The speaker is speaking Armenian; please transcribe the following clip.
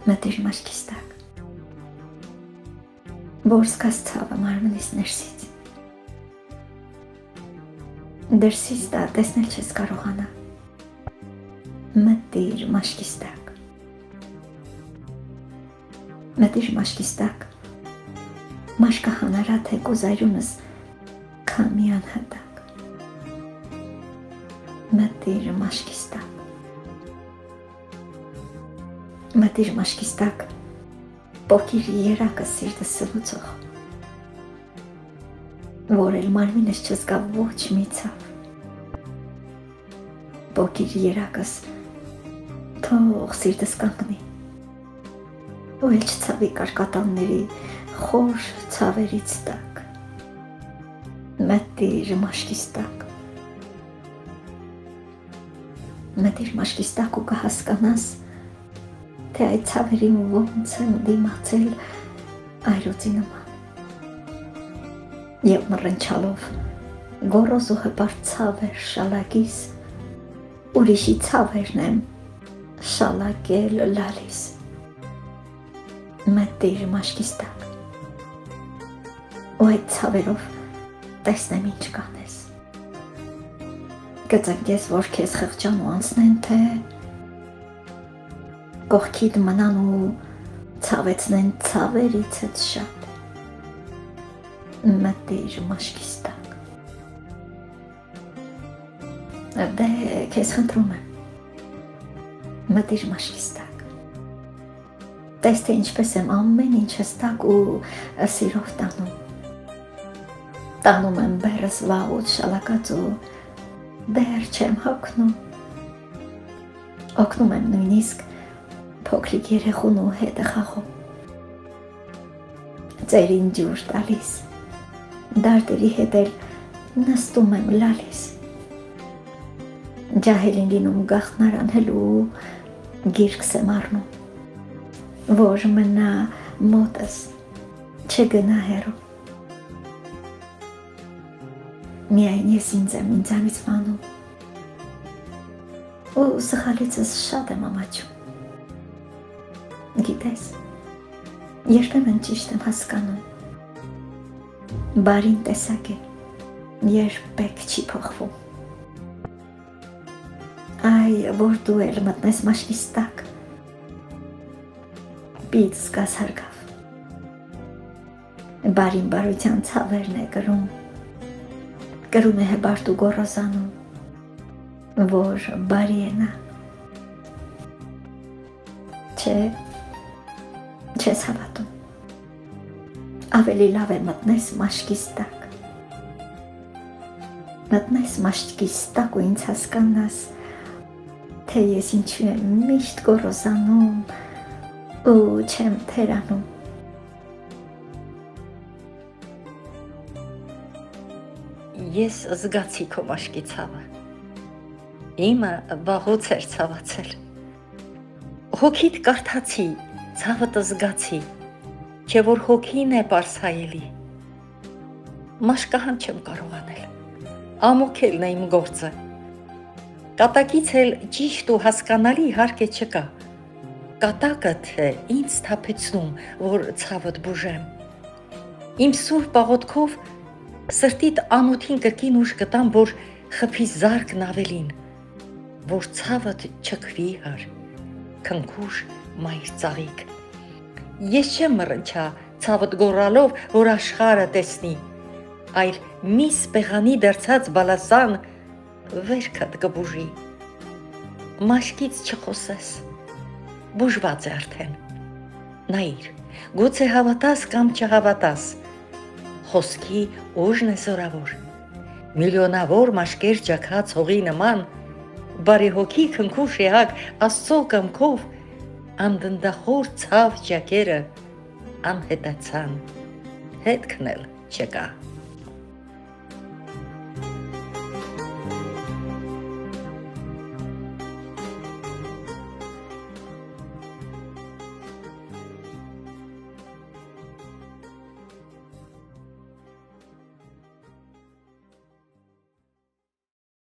մտիր մաշկիս տակ, որ սկաս ցավը մարմնից ներսից, դրսից դա տեսնել չես կարողանա, մտիր մաշկիս տակ, մտիր մաշկիս տակ, մաշկը հանարատ է կոզայրունս քամի անհատակ, մտիր մաշկիս տակ, մտիր մաշկիս տակ, պոկիր երակը սիրտը սվուցող, որ էլ մարմինս չզգա ոչ մի ցավ, պոկիր երակս թող սիրտս կանգնի, ու էլ չցավի կարկատանների խոր ցավերից տակ, մտիր մաշկիս տակ, մտիր մաշկիս տակ ու կհասկանաս, թե այդ ցավերին ոնց եմ դիմացել այրոցի նման, և մռնչալով գոռոզ ու հպարտ ցավեր շալակիս, ուրիշի ցավերն եմ շալակել լալիս, մտիր մաշկիս տակ, ու այդ ցավերով տեսնեմ ինչ կանես, կծնկես, որ քեզ խղճան ու անցնեն, թե կողքիդ մնան ու ցավեցնեն ցավերից հետ շատ, մտիր մաշկիս տակ, դե քեզ խնդրում եմ, մտիր մաշկիս տակ, տես թե ինչպես եմ ամեն ինչս տակ ու սիրով տանում եմ բերս վաղուց շալակած ու դեռ չեմ հոգնում, օգնում եմ նույնիսկ փոքրիկ երեխուն ու հետը խաղում, ծերին ջուր տալիս, դարտերի հետ էլ նստում եմ լալիս, ջահելին լինում գաղտնար անհելու գիրքս եմ առնում, որ մնա մոտս, չգնա հեռու, միայն ես ինձ եմ ինձանից վանում, ու սխալիցս շատ եմ ամաչում, գիտես, երբեմն ճիշտ եմ հասկանում, բարին տեսակ է, երբեք չի փոխվում, այ որ դու էլ մտնես մաշկիս տակ, պիծ զգաս հարգավ, բարին բարության ցավերն է կրում է հպարտ ու գոռոզանում, որ բարի է նա, չես հավատում, ավելի լավ է մտնես մաշկիս տակ, մտնես մաշկիս տակ ու ինձ հասկանաս, թե ես ինչու եմ միշտ գոռոզանում ու չեմ թերանում, ես զգացի քո մաշկի ցավը, իմը վաղուց էր ցավացել, հոգիդ կարդացի, ցավդ զգացի, չէ որ հոգին է պարսայելի, մաշկահան չեմ կարող անել, ամոքելն է իմ գործը, կատակից էլ ճիշտ ու հասկանալի հարկ է չկա, կատակդ է ինձ թափեցնում, որ ցավդ բուժեմ, իմ սուրբ աղոթքով սրտիդ անոթին կրկին ուժ կտամ, որ խփի զարկն ավելին, որ ցավդ չքվի հար, քնքուշ մայր ծաղիկ, ես չեմ մռնչա ցավդ գոռալով, որ աշխարհը տեսնի, այլ մի սպեղանի դարձած բալասան վերքդ կբուժի, մաշկից չխոսես, բուժված է արդեն, նայիր, գուցե հավատաս կամ չհավատաս, խոսքի ուժն է զորավոր, միլիոնավոր մաշկեր ջաքած հողի նման, բարի հոգի քնքուշ էհակ Աստծո կամքով, անդնդախոր ցավ ջակերը անհետացան, հետքն էլ չկա։